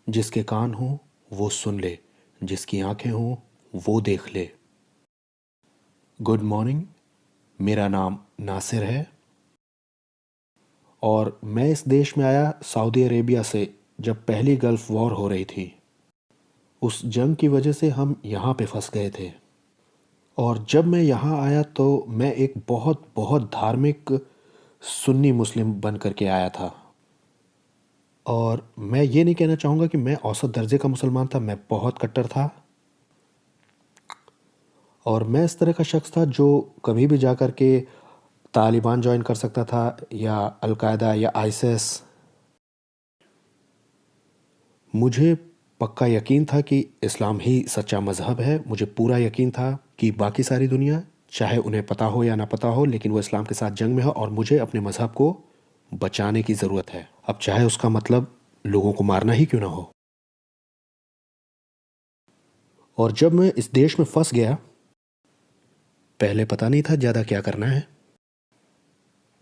जिसके कान हो वो सुन ले, जिसकी आंखें हो वो देख ले। Good morning. मेरा नाम नासिर है और मैं इस देश में आया सऊदी अरेबिया से जब पहली गल्फ़ वॉर हो रही थी। उस जंग की वजह से हम यहाँ पे फंस गए थे और जब मैं यहाँ आया तो मैं एक बहुत बहुत धार्मिक सुन्नी मुस्लिम बन करके आया था। और मैं ये नहीं कहना चाहूँगा कि मैं औसत दर्जे का मुसलमान था, मैं बहुत कट्टर था। और मैं इस तरह का शख्स था जो कभी भी जा कर के तालिबान ज्वाइन कर सकता था या अलकायदा या आईएसआईएस। मुझे पक्का यकीन था कि इस्लाम ही सच्चा मज़हब है। मुझे पूरा यकीन था कि बाकी सारी दुनिया, चाहे उन्हें पता हो या ना पता हो, लेकिन वो इस्लाम के साथ जंग में हो और मुझे अपने मज़हब को बचाने की ज़रूरत है, अब चाहे उसका मतलब लोगों को मारना ही क्यों ना हो। और जब मैं इस देश में फंस गया, पहले पता नहीं था ज़्यादा क्या करना है।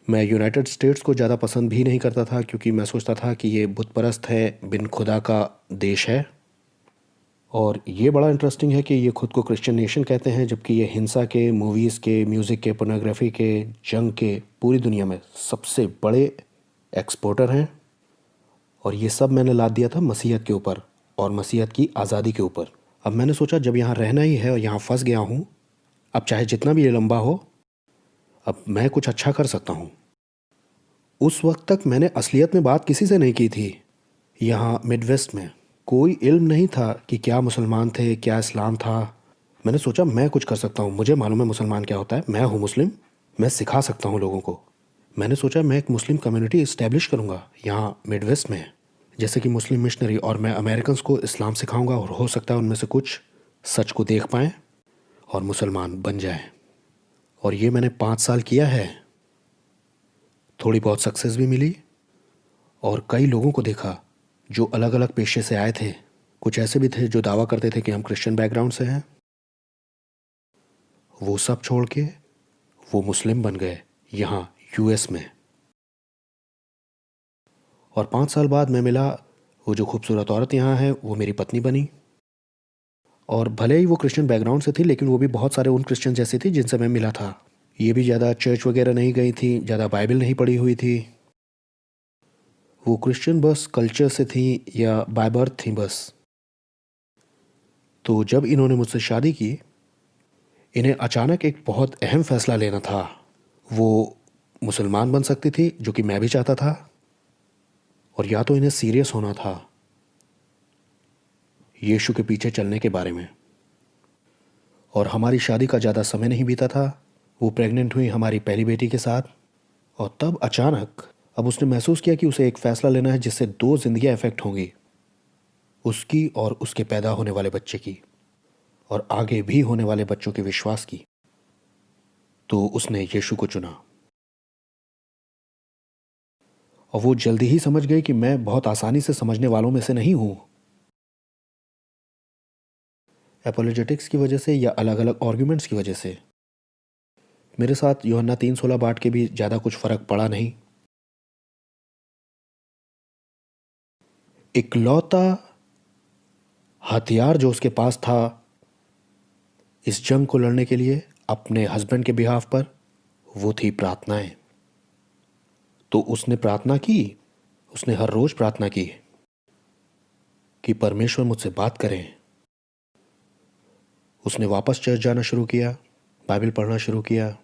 मैं यूनाइटेड स्टेट्स को ज़्यादा पसंद भी नहीं करता था क्योंकि मैं सोचता था कि ये बुत परस्त है, बिन खुदा का देश है। और ये बड़ा इंटरेस्टिंग है कि ये खुद को क्रिश्चियन नेशन कहते हैं, जबकि ये हिंसा के, मूवीज़ के, म्यूज़िक के, पोर्नोग्राफी के, जंग के पूरी दुनिया में सबसे बड़े एक्सपोर्टर हैं। और ये सब मैंने लाद दिया था मसीहत के ऊपर और मसीहत की आज़ादी के ऊपर। अब मैंने सोचा जब यहाँ रहना ही है और यहाँ फंस गया हूँ, अब चाहे जितना भी ये लंबा हो, अब मैं कुछ अच्छा कर सकता हूँ। उस वक्त तक मैंने असलियत में बात किसी से नहीं की थी। यहाँ मिडवेस्ट में कोई इल्म नहीं था कि क्या मुसलमान थे, क्या इस्लाम था। मैंने सोचा मैं कुछ कर सकता हूँ, मुझे मालूम है मुसलमान क्या होता है, मैं हूँ मुस्लिम, मैं सिखा सकता हूँ लोगों को। मैंने सोचा मैं एक मुस्लिम कम्युनिटी इस्टेब्लिश करूँगा यहाँ मिडवेस्ट में, जैसे कि मुस्लिम मिशनरी, और मैं अमेरिकन्स को इस्लाम सिखाऊंगा और हो सकता है उनमें से कुछ सच को देख पाएँ और मुसलमान बन जाएं। और ये मैंने 5 साल किया है। थोड़ी बहुत सक्सेस भी मिली और कई लोगों को देखा जो अलग अलग पेशे से आए थे। कुछ ऐसे भी थे जो दावा करते थे कि हम क्रिश्चियन बैकग्राउंड से हैं, वो सब छोड़ के वो मुस्लिम बन गए यहाँ यूएस में। और 5 साल बाद मैं मिला, वो जो खूबसूरत औरत यहाँ है वो मेरी पत्नी बनी। और भले ही वो क्रिश्चियन बैकग्राउंड से थी, लेकिन वो भी बहुत सारे उन क्रिश्चियन जैसी थी जिनसे मैं मिला था। ये भी ज़्यादा चर्च वगैरह नहीं गई थी, ज़्यादा बाइबल नहीं पढ़ी हुई थी। वो क्रिश्चियन बस कल्चर से थी या बाय बर्थ थी बस। तो जब इन्होंने मुझसे शादी की, इन्हें अचानक एक बहुत अहम फ़ैसला लेना था। वो मुसलमान बन सकती थी, जो कि मैं भी चाहता था, और या तो इन्हें सीरियस होना था यीशु के पीछे चलने के बारे में। और हमारी शादी का ज़्यादा समय नहीं बीता था, वो प्रेग्नेंट हुई हमारी पहली बेटी के साथ। और तब अचानक अब उसने महसूस किया कि उसे एक फ़ैसला लेना है जिससे 2 ज़िंदगियाँ इफ़ेक्ट होंगी, उसकी और उसके पैदा होने वाले बच्चे की, और आगे भी होने वाले बच्चों के विश्वास की। तो उसने यीशु को चुना। और वो जल्दी ही समझ गई कि मैं बहुत आसानी से समझने वालों में से नहीं हूँ। एपोलोजेटिक्स की वजह से या अलग अलग आर्ग्यूमेंट्स की वजह से मेरे साथ यूहन्ना 3:16 बांट के भी ज़्यादा कुछ फ़र्क पड़ा नहीं। इकलौता हथियार जो उसके पास था इस जंग को लड़ने के लिए अपने हस्बैंड के बिहाफ पर, वो थी प्रार्थनाएं। तो उसने प्रार्थना की, उसने हर रोज़ प्रार्थना की कि परमेश्वर मुझसे बात करें। उसने वापस चर्च जाना शुरू किया, बाइबल पढ़ना शुरू किया,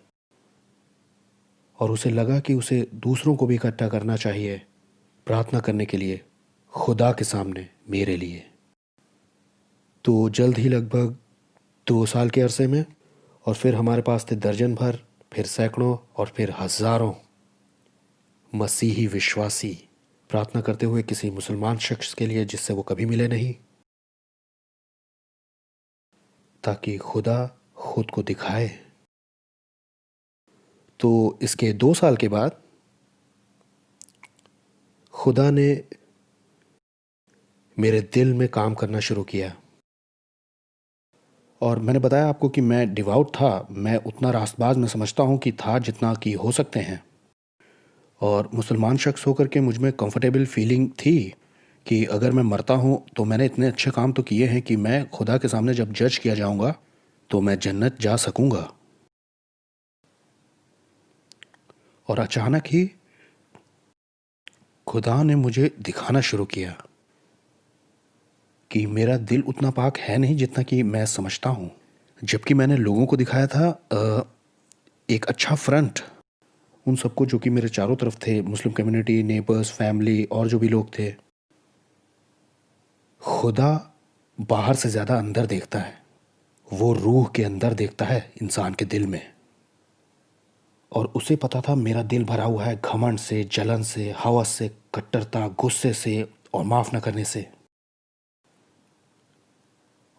और उसे लगा कि उसे दूसरों को भी इकट्ठा करना चाहिए प्रार्थना करने के लिए, खुदा के सामने मेरे लिए। तो जल्द ही लगभग 2 साल के अरसे में, और फिर हमारे पास थे दर्जन भर, फिर सैकड़ों, और फिर हज़ारों मसीही विश्वासी प्रार्थना करते हुए किसी मुसलमान शख्स के लिए जिससे वो कभी मिले नहीं, ताकि खुदा खुद को दिखाए। तो इसके 2 साल के बाद खुदा ने मेरे दिल में काम करना शुरू किया। और मैंने बताया आपको कि मैं डिवाउट था, मैं उतना रास्तबाज मैं समझता हूँ कि था जितना कि हो सकते हैं। और मुसलमान शख्स होकर के मुझ में कंफर्टेबल फीलिंग थी कि अगर मैं मरता हूँ तो मैंने इतने अच्छे काम तो किए हैं कि मैं खुदा के सामने जब जज किया जाऊँगा तो मैं जन्नत जा सकूँगा। और अचानक ही खुदा ने मुझे दिखाना शुरू किया कि मेरा दिल उतना पाक है नहीं जितना कि मैं समझता हूँ। जबकि मैंने लोगों को दिखाया था एक अच्छा फ्रंट, उन सबको जो कि मेरे चारों तरफ थे, मुस्लिम कम्युनिटी, नेबर्स, फैमिली और जो भी लोग थे। खुदा बाहर से ज़्यादा अंदर देखता है, वो रूह के अंदर देखता है, इंसान के दिल में। और उसे पता था मेरा दिल भरा हुआ है घमंड से, जलन से, हवस से, कट्टरता, गुस्से से और माफ़ न करने से।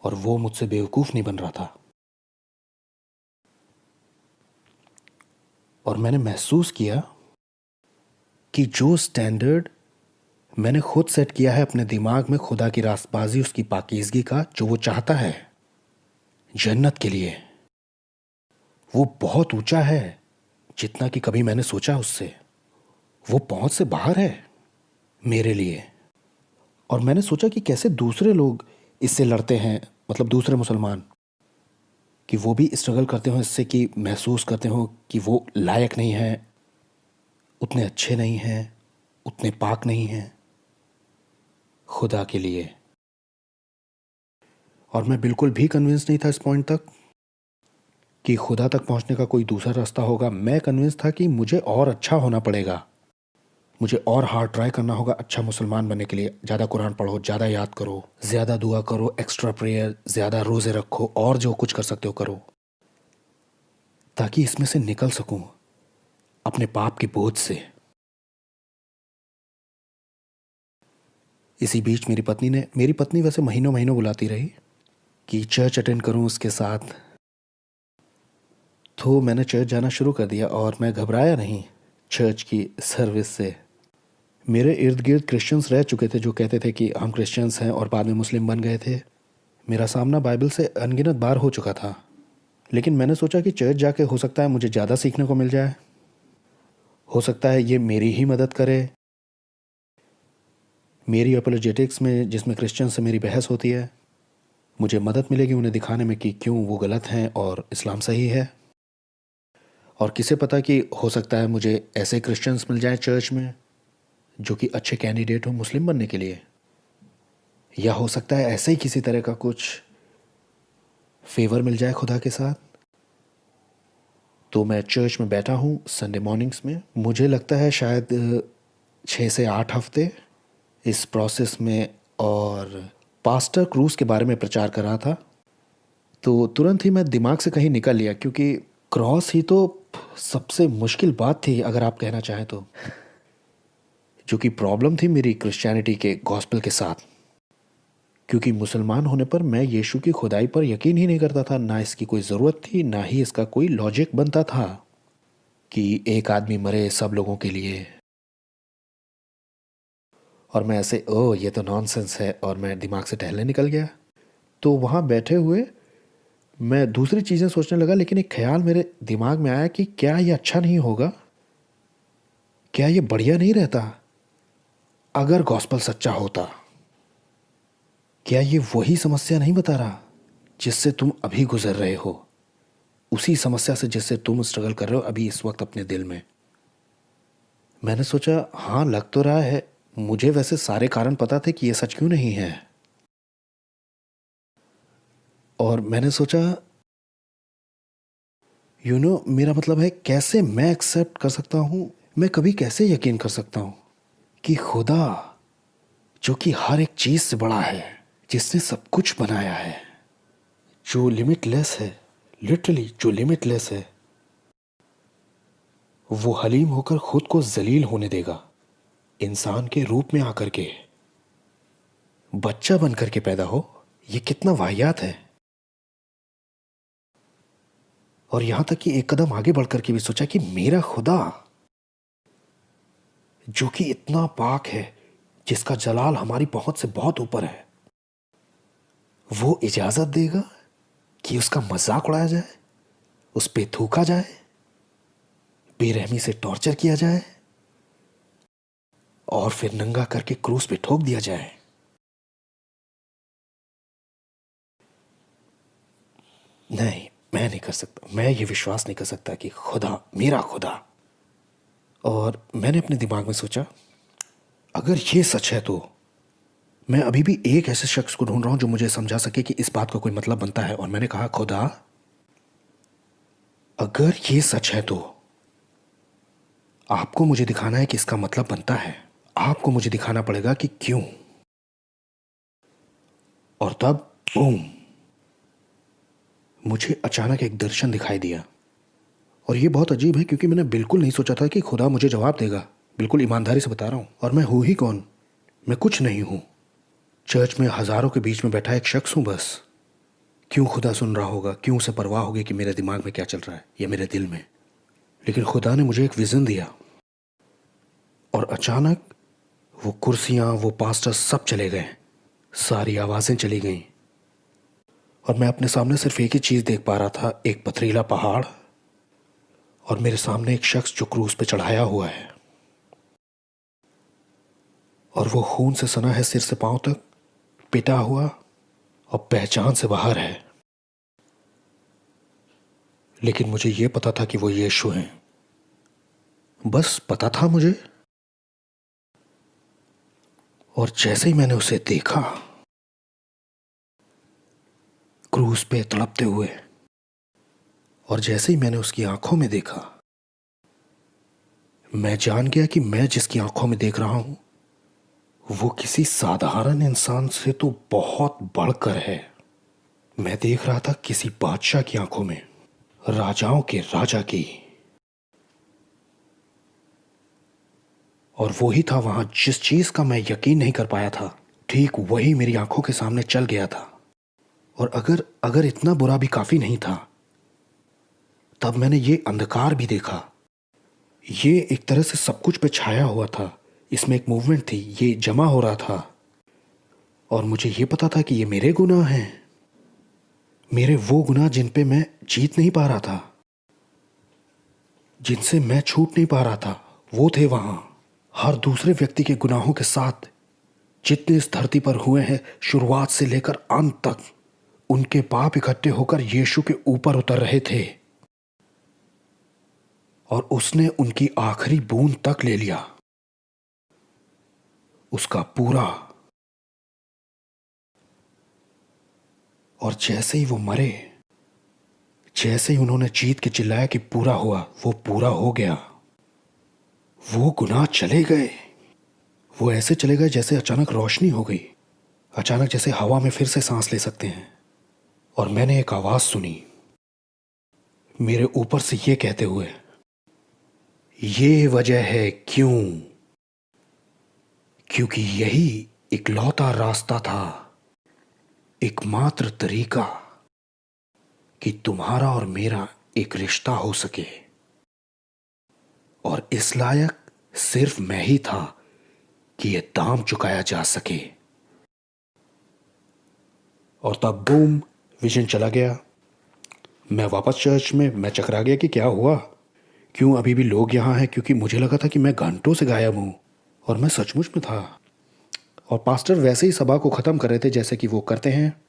और वो मुझसे बेवकूफ़ नहीं बन रहा था। और मैंने महसूस किया कि जो स्टैंडर्ड मैंने खुद सेट किया है अपने दिमाग में खुदा की रास्तबाजी, उसकी पाकीज़गी का, जो वो चाहता है जन्नत के लिए, वो बहुत ऊंचा है जितना कि कभी मैंने सोचा उससे। वो पहुंच से बाहर है मेरे लिए। और मैंने सोचा कि कैसे दूसरे लोग इससे लड़ते हैं, मतलब दूसरे मुसलमान, कि वो भी स्ट्रगल करते हो इससे, कि महसूस करते हो कि वो लायक नहीं है, उतने अच्छे नहीं हैं, उतने पाक नहीं हैं खुदा के लिए। और मैं बिल्कुल भी कन्विंस नहीं था इस पॉइंट तक कि खुदा तक पहुंचने का कोई दूसरा रास्ता होगा। मैं कन्विंस था कि मुझे और अच्छा होना पड़ेगा, मुझे और हार्ड ट्राई करना होगा अच्छा मुसलमान बनने के लिए। ज़्यादा कुरान पढ़ो, ज़्यादा याद करो, ज़्यादा दुआ करो, एक्स्ट्रा प्रेयर, ज़्यादा रोज़े रखो और जो कुछ कर सकते हो करो, ताकि इसमें से निकल सकूं अपने पाप के बोझ से। इसी बीच मेरी पत्नी वैसे महीनों महीनों बुलाती रही कि चर्च अटेंड करूं उसके साथ। तो मैंने चर्च जाना शुरू कर दिया और मैं घबराया नहीं चर्च की सर्विस से। मेरे इर्द गिर्द क्रिश्चियंस रह चुके थे जो कहते थे कि हम क्रिश्चियंस हैं और बाद में मुस्लिम बन गए थे। मेरा सामना बाइबल से अनगिनत बार हो चुका था। लेकिन मैंने सोचा कि चर्च जाके हो सकता है मुझे ज़्यादा सीखने को मिल जाए, हो सकता है ये मेरी ही मदद करे। मेरी अपोलोजेटिक्स में, जिसमें क्रिश्चियन से मेरी बहस होती है, मुझे मदद मिलेगी उन्हें दिखाने में कि क्यों वो गलत हैं और इस्लाम सही है। और किसे पता कि हो सकता है मुझे ऐसे क्रिश्चियंस मिल जाएं चर्च में जो कि अच्छे कैंडिडेट हो मुस्लिम बनने के लिए, या हो सकता है ऐसे ही किसी तरह का कुछ फेवर मिल जाए खुदा के साथ। तो मैं चर्च में बैठा हूँ संडे मॉर्निंग्स में, मुझे लगता है शायद 6 से 8 हफ्ते इस प्रोसेस में। और पास्टर क्रूज के बारे में प्रचार कर रहा था, तो तुरंत ही मैं दिमाग से कहीं निकल लिया, क्योंकि क्रॉस ही तो सबसे मुश्किल बात थी अगर आप कहना चाहें तो, जो कि प्रॉब्लम थी मेरी क्रिश्चियनिटी के गॉस्पेल के साथ। क्योंकि मुसलमान होने पर मैं यीशु की खुदाई पर यकीन ही नहीं करता था, ना इसकी कोई ज़रूरत थी, ना ही इसका कोई लॉजिक बनता था कि एक आदमी मरे सब लोगों के लिए। और मैं ऐसे ओह ये तो नॉनसेंस है, और मैं दिमाग से टहलने निकल गया। तो वहाँ बैठे हुए मैं दूसरी चीज़ें सोचने लगा, लेकिन एक ख्याल मेरे दिमाग में आया कि क्या ये अच्छा नहीं होगा, क्या ये बढ़िया नहीं रहता अगर गॉस्पेल सच्चा होता। क्या ये वही समस्या नहीं बता रहा जिससे तुम अभी गुजर रहे हो, उसी समस्या से जिससे तुम स्ट्रगल कर रहे हो अभी इस वक्त अपने दिल में। मैंने सोचा हाँ लग तो रहा है, मुझे वैसे सारे कारण पता थे कि ये सच क्यों नहीं है। और मैंने सोचा मेरा मतलब है कैसे मैं एक्सेप्ट कर सकता हूँ, मैं कभी कैसे यकीन कर सकता हूँ कि खुदा जो कि हर एक चीज़ से बड़ा है, जिसने सब कुछ बनाया है, जो लिमिटलेस है, लिटरली जो लिमिटलेस है, वो हलीम होकर खुद को जलील होने देगा, इंसान के रूप में आकर के, बच्चा बन करके पैदा हो। ये कितना वाहियात है। और यहां तक कि एक कदम आगे बढ़कर के भी सोचा कि मेरा खुदा जो कि इतना पाक है, जिसका जलाल हमारी पहुंच से बहुत ऊपर है, वो इजाजत देगा कि उसका मजाक उड़ाया जाए, उस पे थूका जाए, बेरहमी से टॉर्चर किया जाए और फिर नंगा करके क्रूस पे ठोक दिया जाए। नहीं, मैं नहीं कर सकता। मैं ये विश्वास नहीं कर सकता कि खुदा, मेरा खुदा। और मैंने अपने दिमाग में सोचा, अगर ये सच है तो मैं अभी भी एक ऐसे शख्स को ढूंढ रहा हूं जो मुझे समझा सके कि इस बात का कोई मतलब बनता है। और मैंने कहा, खुदा, अगर ये सच है तो आपको मुझे दिखाना है कि इसका मतलब बनता है। आपको मुझे दिखाना पड़ेगा कि क्यों। और तब बूम, मुझे अचानक एक दर्शन दिखाई दिया। और ये बहुत अजीब है क्योंकि मैंने बिल्कुल नहीं सोचा था कि खुदा मुझे जवाब देगा। बिल्कुल ईमानदारी से बता रहा हूं। और मैं हूं ही कौन? मैं कुछ नहीं हूं। चर्च में हजारों के बीच में बैठा एक शख्स हूं बस। क्यों खुदा सुन रहा होगा? क्यों उसे परवाह होगी कि मेरे दिमाग में क्या चल रहा है या मेरे दिल में? लेकिन खुदा ने मुझे एक विजन दिया। और अचानक वो कुर्सियां, वो पास्टर सब चले गए। सारी आवाजें चली गईं। और मैं अपने सामने सिर्फ एक ही चीज देख पा रहा था, एक पथरीला पहाड़ और मेरे सामने एक शख्स जो क्रूस पे चढ़ाया हुआ है। और वो खून से सना है सिर से पांव तक, पिटा हुआ और पहचान से बाहर है। लेकिन मुझे ये पता था कि वो यीशु हैं। बस पता था मुझे। और जैसे ही मैंने उसे देखा क्रूस पे तड़पते हुए, और जैसे ही मैंने उसकी आंखों में देखा, मैं जान गया कि मैं जिसकी आंखों में देख रहा हूं वो किसी साधारण इंसान से तो बहुत बढ़कर है। मैं देख रहा था किसी बादशाह की आंखों में, राजाओं के राजा की। और वही था वहां जिस चीज का मैं यकीन नहीं कर पाया था, ठीक वही मेरी आंखों के सामने चल गया था। और अगर अगर इतना बुरा भी काफी नहीं था, तब मैंने ये अंधकार भी देखा। ये एक तरह से सब कुछ पे छाया हुआ था। इसमें एक मूवमेंट थी, ये जमा हो रहा था। और मुझे ये पता था कि ये मेरे गुनाह हैं, मेरे वो गुनाह जिन पे मैं जीत नहीं पा रहा था, जिनसे मैं छूट नहीं पा रहा था, वो थे वहां। हर दूसरे व्यक्ति के गुनाहों के साथ जितने इस धरती पर हुए हैं, शुरुआत से लेकर अंत तक, उनके पाप इकट्ठे होकर यीशु के ऊपर उतर रहे थे। और उसने उनकी आखिरी बूंद तक ले लिया, उसका पूरा। और जैसे ही वो मरे, जैसे ही उन्होंने जीत के चिल्लाया कि पूरा हुआ, वो पूरा हो गया। वो गुनाह चले गए। वो ऐसे चले गए जैसे अचानक रोशनी हो गई, अचानक जैसे हवा में फिर से सांस ले सकते हैं। और मैंने एक आवाज सुनी मेरे ऊपर से ये कहते हुए, ये वजह है क्यों, क्योंकि यही इकलौता रास्ता था, एकमात्र तरीका कि तुम्हारा और मेरा एक रिश्ता हो सके। और इस लायक सिर्फ मैं ही था कि यह दाम चुकाया जा सके। और तब बूम, विजन चला गया। मैं वापस चर्च में, मैं चकरा गया कि क्या हुआ, क्यों अभी भी लोग यहाँ हैं, क्योंकि मुझे लगा था कि मैं घंटों से गायब हूं। और मैं सचमुच में था। और पास्टर वैसे ही सभा को ख़त्म कर रहे थे जैसे कि वो करते हैं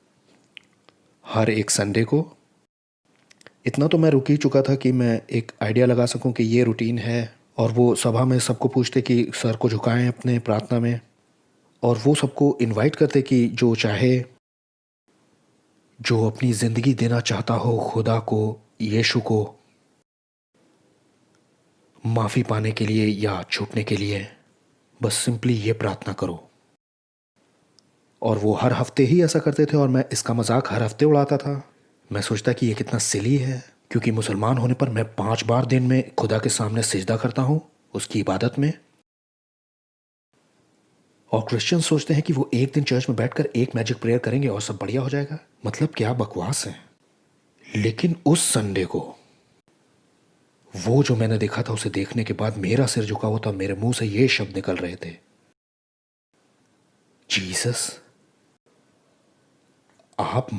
हर एक संडे को। इतना तो मैं रुक ही चुका था कि मैं एक आइडिया लगा सकूं कि ये रूटीन है। और वो सभा में सबको पूछते कि सर को झुकाएं अपने प्रार्थना में। और वो सबको इनवाइट करते कि जो चाहे, जो अपनी ज़िंदगी देना चाहता हो खुदा को, यीशु को, माफ़ी पाने के लिए या छूटने के लिए, बस सिंपली ये प्रार्थना करो। और वो हर हफ्ते ही ऐसा करते थे और मैं इसका मजाक हर हफ्ते उड़ाता था। मैं सोचता कि ये कितना सिली है, क्योंकि मुसलमान होने पर मैं 5 बार दिन में खुदा के सामने सिजदा करता हूँ उसकी इबादत में। और क्रिश्चियन सोचते हैं कि वो एक दिन चर्च में बैठकर एक मैजिक प्रेयर करेंगे और सब बढ़िया हो जाएगा। मतलब क्या बकवास है। लेकिन उस संडे को वो जो मैंने देखा था, उसे देखने के बाद मेरा सिर झुका हुआ था, मेरे मुंह से ये शब्द निकल रहे थे, जीसस, आप